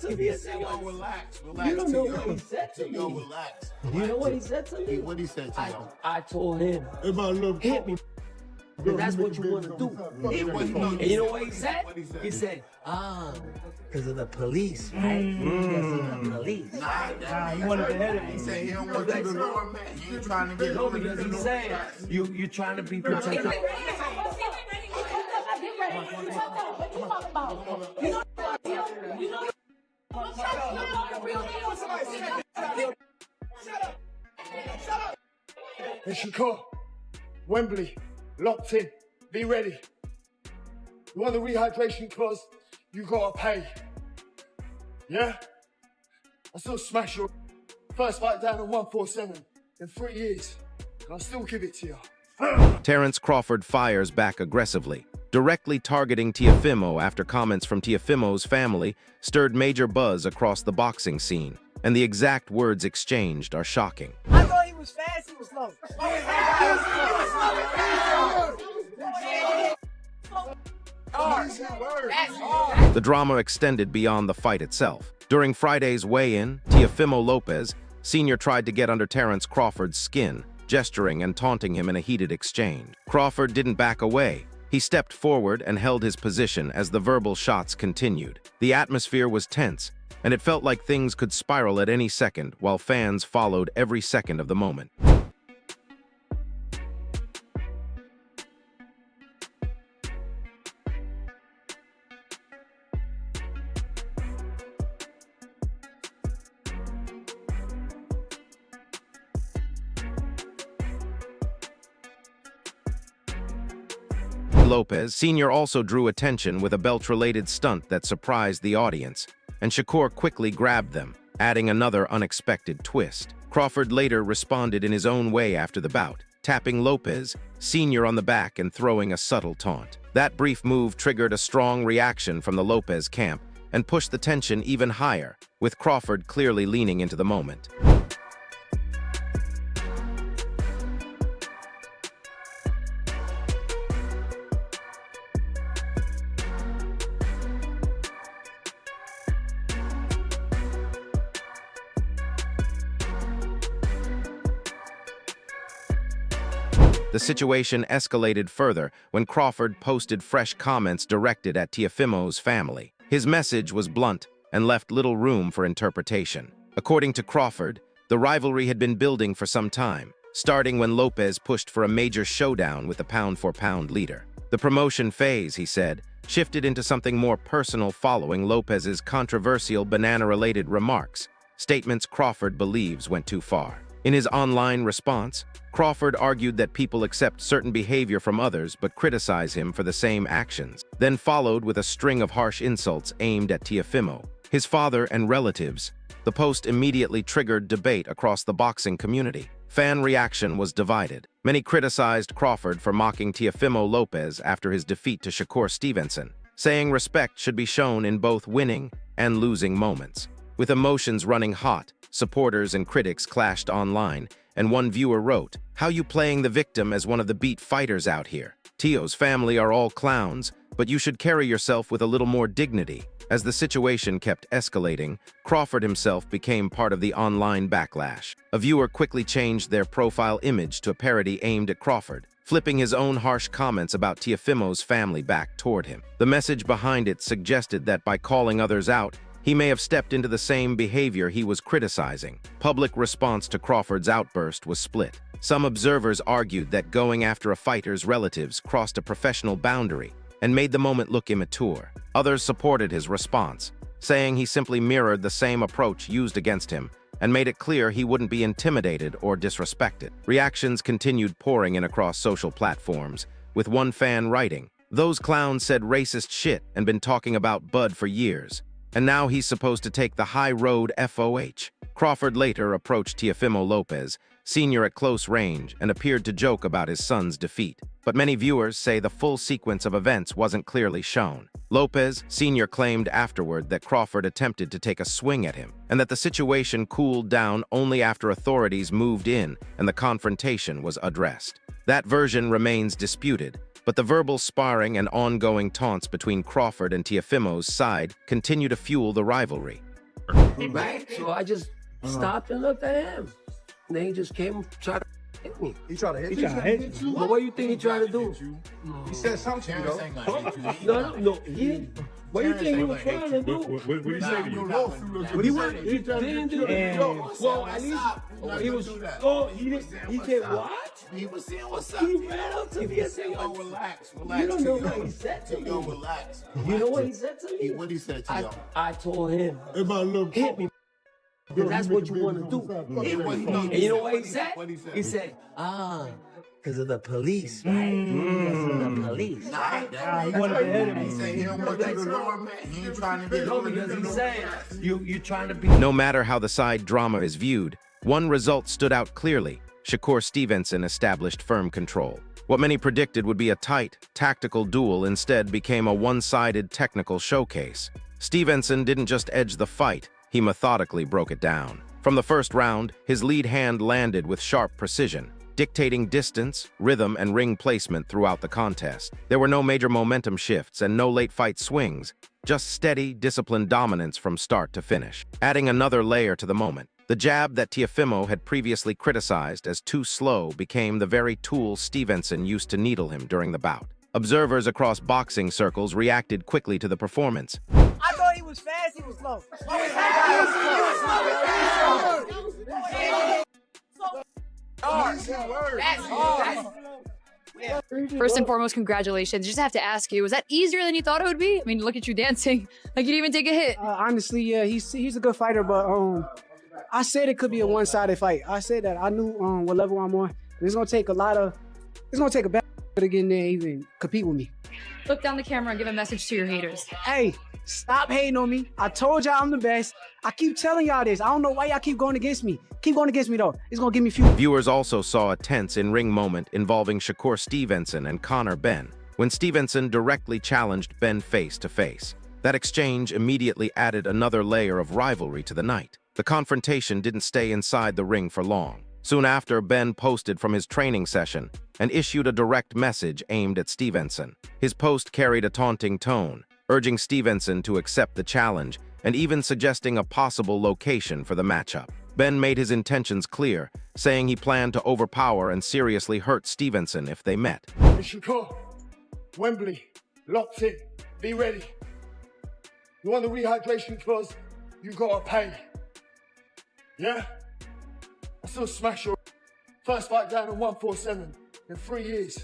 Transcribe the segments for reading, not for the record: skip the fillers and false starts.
to me and said, Yo, relax. You don't know what he said to me. Yo, relax. You know what he said to me? What he said to you? I told him, hit me. Because that's what you want to do. And you know what he said? He said, because of the police, right? Because of the police. Nah, he wanted to hit him. He said he don't want you to know, man. You trying to get No, because he said, you're trying to be protected. What you talking about? You know, Hey, Shakur, Wembley, locked in, be ready. You want the rehydration clause? You gotta pay. Yeah? I still smash your first fight down in 147 in 3 years, and I'll still give it to you. Terence Crawford fires back aggressively, directly targeting Teofimo after comments from Teofimo's family stirred major buzz across the boxing scene, and the exact words exchanged are shocking. I thought he was fast, he was slow. The drama extended beyond the fight itself. During Friday's weigh-in, Teofimo Lopez, Sr. tried to get under Terence Crawford's skin, gesturing and taunting him in a heated exchange. Crawford didn't back away. He stepped forward and held his position as the verbal shots continued. The atmosphere was tense, and it felt like things could spiral at any second while fans followed every second of the moment. Lopez, Sr. also drew attention with a belt-related stunt that surprised the audience, and Shakur quickly grabbed them, adding another unexpected twist. Crawford later responded in his own way after the bout, tapping Lopez, Sr. on the back and throwing a subtle taunt. That brief move triggered a strong reaction from the Lopez camp and pushed the tension even higher, with Crawford clearly leaning into the moment. The situation escalated further when Crawford posted fresh comments directed at Teofimo's family. His message was blunt and left little room for interpretation. According to Crawford, the rivalry had been building for some time, starting when Lopez pushed for a major showdown with the pound-for-pound leader. The promotion phase, he said, shifted into something more personal following Lopez's controversial banana-related remarks, statements Crawford believes went too far. In his online response, Crawford argued that people accept certain behavior from others but criticize him for the same actions, then followed with a string of harsh insults aimed at Teofimo, his father and relatives. The post immediately triggered debate across the boxing community. Fan reaction was divided. Many criticized Crawford for mocking Teofimo Lopez after his defeat to Shakur Stevenson, saying respect should be shown in both winning and losing moments. With emotions running hot, supporters and critics clashed online, and one viewer wrote, "How you playing the victim as one of the beat fighters out here? Teo's family are all clowns, but you should carry yourself with a little more dignity." As the situation kept escalating, Crawford himself became part of the online backlash. A viewer quickly changed their profile image to a parody aimed at Crawford, flipping his own harsh comments about Teofimo's family back toward him. The message behind it suggested that by calling others out, he may have stepped into the same behavior he was criticizing. Public response to Crawford's outburst was split. Some observers argued that going after a fighter's relatives crossed a professional boundary and made the moment look immature. Others supported his response, saying he simply mirrored the same approach used against him and made it clear he wouldn't be intimidated or disrespected. Reactions continued pouring in across social platforms, with one fan writing, "Those clowns said racist shit and been talking about Bud for years. And now he's supposed to take the high road FOH." Crawford later approached Teofimo Lopez, Sr. at close range, and appeared to joke about his son's defeat. But many viewers say the full sequence of events wasn't clearly shown. Lopez, Sr. claimed afterward that Crawford attempted to take a swing at him, and that the situation cooled down only after authorities moved in and the confrontation was addressed. That version remains disputed, but the verbal sparring and ongoing taunts between Crawford and Teofimo's side continue to fuel the rivalry. right? So I just stopped and looked at him. And then he just came tried to hit me. He tried to hit you? Well, what do you think he tried to do? He said something to you, Terrence though. ain't gonna hit you. No, he didn't. What do you think he was trying to do? What did he say to you? What he wanted, he didn't do it. Well, at least he was. Oh, he didn't. He said what? He was saying what's up. He ran up to me and said, Yo, relax. You don't know what he said to Yo, me. relax. You know what he said to me? What he said to you? I told him, hit me. Because that's what you want to do. And you know what he said? He said, because of the police, right? Because of the police. He wanted to hit him. He said he don't want you to lower, man. He ain't trying to get No, lower. because he's saying, you trying to be. No matter how the side drama is viewed, one result stood out clearly. Shakur Stevenson established firm control. What many predicted would be a tight, tactical duel instead became a one-sided technical showcase. Stevenson didn't just edge the fight, he methodically broke it down. From the first round, his lead hand landed with sharp precision, dictating distance, rhythm, and ring placement throughout the contest. There were no major momentum shifts and no late fight swings, just steady, disciplined dominance from start to finish. Adding another layer to the moment, the jab that Teofimo had previously criticized as too slow became the very tool Stevenson used to needle him during the bout. Observers across boxing circles reacted quickly to the performance. I thought he was fast, he was slow. First and foremost, congratulations. Just have to ask you, was that easier than you thought it would be? I mean, look at you dancing. Like you didn't even take a hit. Honestly, yeah, he's a good fighter, but I said it could be a one-sided fight. I said that. I knew what level I'm on. It's gonna take a bad to get in there and even compete with me. Look down the camera and give a message to your haters. Hey, stop hating on me. I told y'all I'm the best. I keep telling y'all this. I don't know why y'all keep going against me. Keep going against me though. It's gonna give me fuel. Viewers also saw a tense in-ring moment involving Shakur Stevenson and Conor Benn, when Stevenson directly challenged Benn face-to-face. That exchange immediately added another layer of rivalry to the night. The confrontation didn't stay inside the ring for long. Soon after, Benn posted from his training session and issued a direct message aimed at Stevenson. His post carried a taunting tone, urging Stevenson to accept the challenge and even suggesting a possible location for the matchup. Benn made his intentions clear, saying he planned to overpower and seriously hurt Stevenson if they met. Shakur, Wembley, locked in, be ready. You want the rehydration clause? You gotta pay. Yeah? I still smash your first fight down in 147 in 3 years,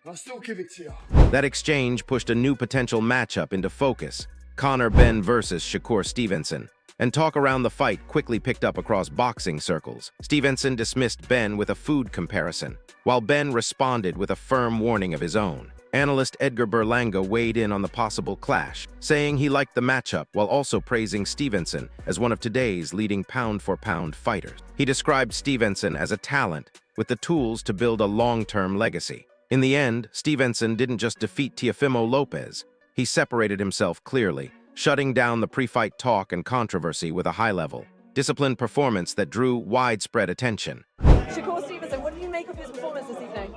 and I'll still give it to you. That exchange pushed a new potential matchup into focus, Conor Benn versus Shakur Stevenson, and talk around the fight quickly picked up across boxing circles. Stevenson dismissed Benn with a food comparison, while Benn responded with a firm warning of his own. Analyst Edgar Berlanga weighed in on the possible clash, saying he liked the matchup while also praising Stevenson as one of today's leading pound-for-pound fighters. He described Stevenson as a talent with the tools to build a long-term legacy. In the end, Stevenson didn't just defeat Teofimo Lopez. He separated himself clearly, shutting down the pre-fight talk and controversy with a high-level, disciplined performance that drew widespread attention. Shakur Stevenson, what do you make of his performance this evening?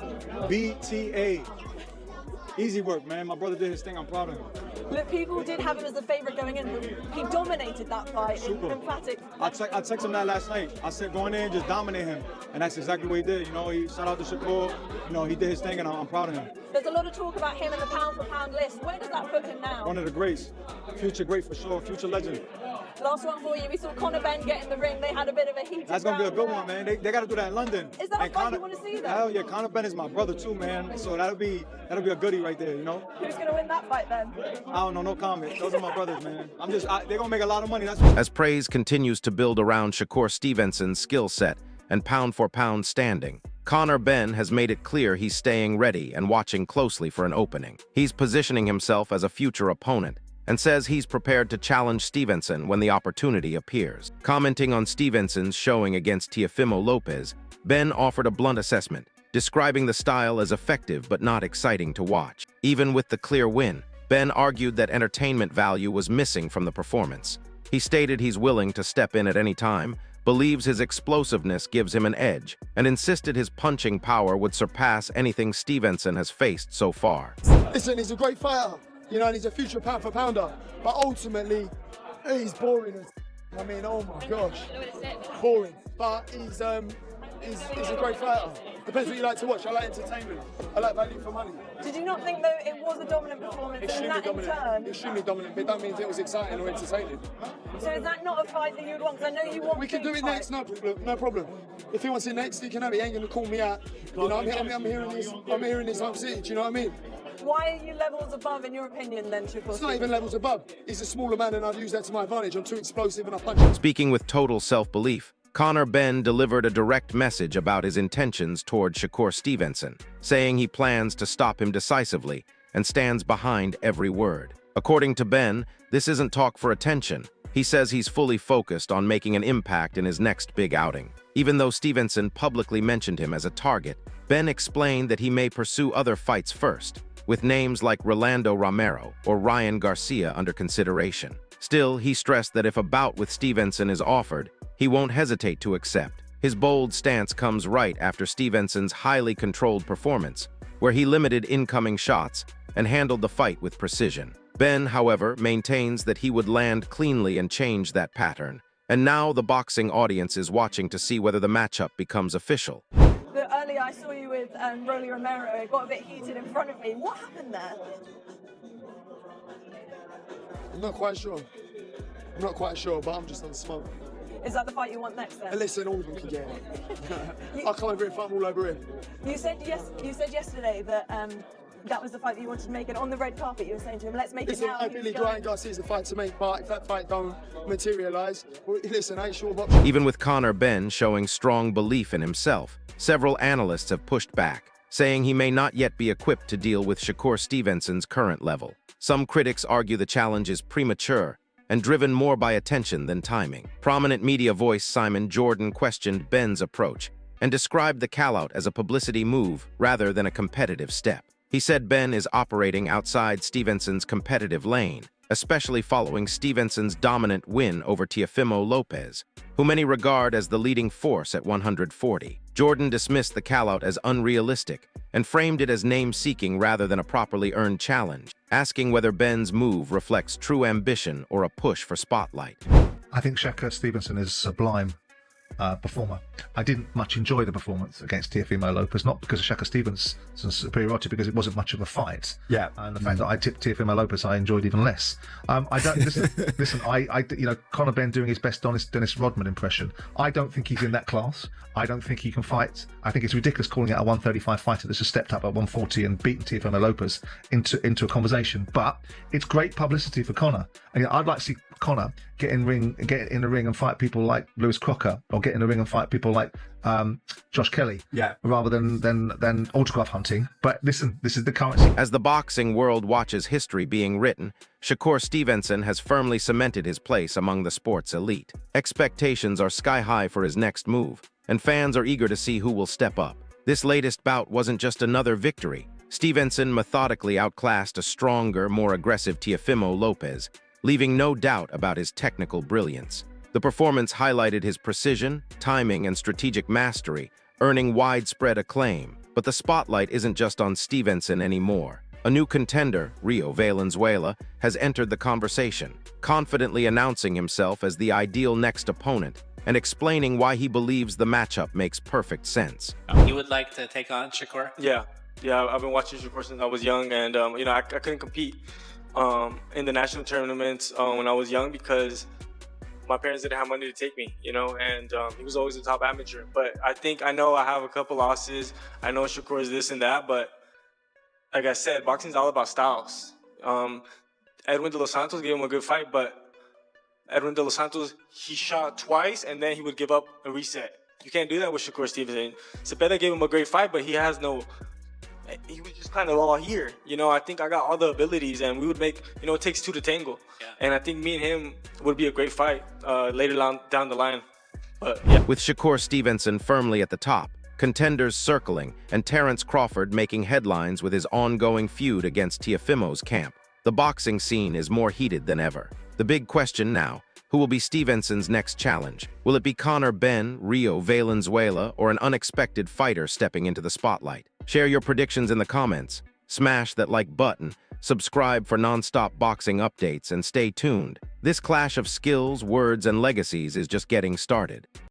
BTA. Easy work, man. My brother did his thing. I'm proud of him. Look, people did have him as a favourite going in, but he dominated that fight. Super. Emphatic. I texted him that last night. I said, go in there and just dominate him. And that's exactly what he did. You know, he shout out to Shakur. You know, he did his thing, and I'm proud of him. There's a lot of talk about him in the pound-for-pound list. Where does that put him now? One of the greats. Future great for sure. Future legend. Last one for you. We saw Conor Benn get in the ring. They had a bit of a heated That's going to be a round good there. one, man. They got to do that in London. Is that a fight you want to see, though? Hell yeah. Conor Benn is my brother, too, man. So that'll be a goodie right there, you know? Who's going to win that fight, then? I don't know. No comment. Those are my brothers, man. They're going to make a lot of money. That's As praise continues to build around Shakur Stevenson's skill set and pound-for-pound standing, Conor Benn has made it clear he's staying ready and watching closely for an opening. He's positioning himself as a future opponent and says he's prepared to challenge Stevenson when the opportunity appears. Commenting on Stevenson's showing against Teofimo Lopez, Benn offered a blunt assessment, describing the style as effective but not exciting to watch. Even with the clear win, Benn argued that entertainment value was missing from the performance. He stated he's willing to step in at any time, believes his explosiveness gives him an edge, and insisted his punching power would surpass anything Stevenson has faced so far. Listen, he's a great fighter, you know, and he's a future pound for pounder, but ultimately, he's boring. I mean, oh my gosh, boring. But he's a great fighter. Depends what you like to watch. I like entertainment. I like value for money. Did you not think, though, it was a dominant performance and that in turn? Extremely dominant, but that means it was exciting or entertaining. So is that not a fight that you'd want? Because I know you want. We can do it next, no problem. If he wants it next, he can have it. He ain't gonna call me out. You know, I'm hearing this home city. Do you know what I mean? Why are you levels above, in your opinion, then, Shakur? It's not even levels above. He's a smaller man, and I'd use that to my advantage. I'm too explosive and I punch him. Speaking with total self-belief, Conor Benn delivered a direct message about his intentions toward Shakur Stevenson, saying he plans to stop him decisively and stands behind every word. According to Benn, this isn't talk for attention. He says he's fully focused on making an impact in his next big outing. Even though Stevenson publicly mentioned him as a target, Benn explained that he may pursue other fights first, with names like Rolando Romero or Ryan Garcia under consideration. Still, he stressed that if a bout with Stevenson is offered, he won't hesitate to accept. His bold stance comes right after Stevenson's highly controlled performance, where he limited incoming shots and handled the fight with precision. Benn, however, maintains that he would land cleanly and change that pattern. And now the boxing audience is watching to see whether the matchup becomes official. Earlier I saw you with Rolly Romero. It got a bit heated in front of me. What happened there? I'm not quite sure, but I'm just on smoke. Is that the fight you want next then? Listen, all of them can get it. I'll come over here and fight them all over here. You said yesterday that that was the fight that you wanted to make, and on the red carpet you were saying to him, let's make it now. I believe Ryan Garcia's the fight to make, but if that fight don't materialise, well, listen, I ain't sure what... Even with Conor Benn showing strong belief in himself, several analysts have pushed back, saying he may not yet be equipped to deal with Shakur Stevenson's current level. Some critics argue the challenge is premature and driven more by attention than timing. Prominent media voice Simon Jordan questioned Benn's approach and described the callout as a publicity move rather than a competitive step. He said Benn is operating outside Stevenson's competitive lane, especially following Stevenson's dominant win over Teofimo Lopez, who many regard as the leading force at 140. Jordan dismissed the callout as unrealistic and framed it as name-seeking rather than a properly earned challenge, asking whether Benn's move reflects true ambition or a push for spotlight. I think Shakur Stevenson is a sublime performer. I didn't much enjoy the performance against Teofimo Lopez, not because of Shakur Stevenson's superiority, because it wasn't much of a fight. Yeah. And the fact that I tipped Teofimo Lopez, I enjoyed even less. I don't listen. Conor Benn doing his best Dennis Rodman impression. I don't think he's in that class. I don't think he can fight. I think it's ridiculous calling out a 135 fighter that's just stepped up at 140 and beaten Teofimo Lopez into a conversation. But it's great publicity for Conor. And I'd like to see Conor get in the ring and fight people like Lewis Crocker, or get in the ring and fight people like Josh Kelly, rather than autograph hunting. But listen, this is the currency. As the boxing world watches history being written, Shakur Stevenson has firmly cemented his place among the sport's elite. Expectations are sky high for his next move, and fans are eager to see who will step up. This latest bout wasn't just another victory. Stevenson methodically outclassed a stronger, more aggressive Teofimo Lopez, leaving no doubt about his technical brilliance. The performance highlighted his precision, timing, and strategic mastery, earning widespread acclaim. But the spotlight isn't just on Stevenson anymore. A new contender, Rio Valenzuela, has entered the conversation, confidently announcing himself as the ideal next opponent and explaining why he believes the matchup makes perfect sense. You would like to take on Shakur? Yeah, I've been watching Shakur since I was young, and I couldn't compete in the national tournaments when I was young because my parents didn't have money to take me, and he was always the top amateur. But I know I have a couple losses. I know Shakur is this and that, but like I said, boxing's all about styles. Edwin De Los Santos gave him a good fight, but Edwin De Los Santos, he shot twice and then he would give up a reset. You can't do that with Shakur Stevenson. Cepeda gave him a great fight, but he was just kind of all here. I think I got all the abilities, and we would make, it takes two to tango. Yeah. And I think me and him would be a great fight later down the line. But yeah. With Shakur Stevenson firmly at the top, contenders circling, and Terence Crawford making headlines with his ongoing feud against Teofimo's camp, the boxing scene is more heated than ever. The big question now: who will be Stevenson's next challenge? Will it be Conor Benn, Rio Valenzuela, or an unexpected fighter stepping into the spotlight? Share your predictions in the comments, smash that like button, Subscribe for non-stop boxing updates and stay tuned. This clash of skills, words, and legacies is just getting started.